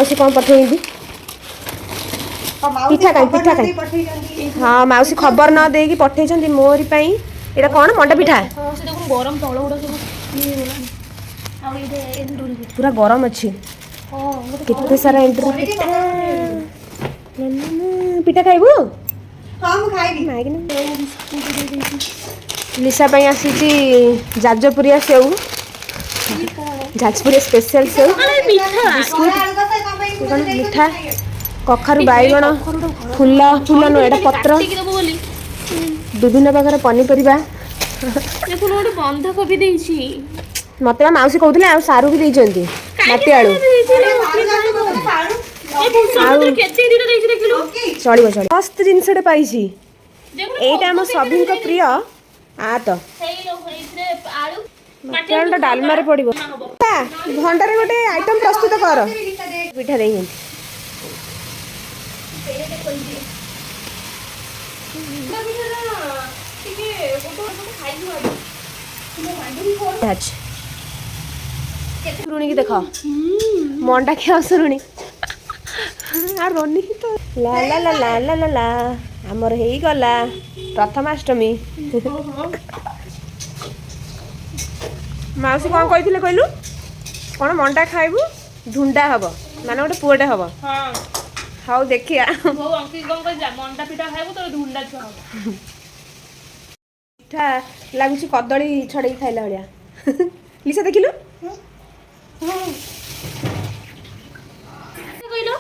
माउसी कौन पठेई पिठा कहीं हाँ माउसी खबर न देगी पठेई मोरी पाई एटा कौन मंडा पिठा गरम तल गुड़ा पूरा गरम अच्छी केते सारा एंट्री पिठा खाइबू लिसा पाई आसी जाजपुरिया सेऊ जाजपुरिया स्पेशल सेऊ बिस्कुट मिठा कखारु बैगण फूल फूल नु एटा पत्र विभिन्न प्रकार पनीपरिया बंधाकोबी देइछि मते माउसी कहउथले आ सारू भी देइछंती माटी आलू चलिबो चलिबो मस्त जिनसडे पाइछि एटा हम सभिन को प्रिय आ तो माटी आलू डालमा रे पड़िबो भंडार रे गोटे आइटम प्रस्तुत कर पिठा देइ रुणी की देख मंडा क्या रुणी रोनी तो ला ला ला ला ला ला ला आमर हेई गला प्रथमाष्टमी माउसी कौन कही कहलु कौन मंडा खाइबू ढुंडा हम माने गोटे पुअटे हम हाँ देखिया मंडा पिठा खाइबू तो ढुंडा छुआ पिठा लगुच कदली छड़े खाइला भाया लिसा देखिलु कहलो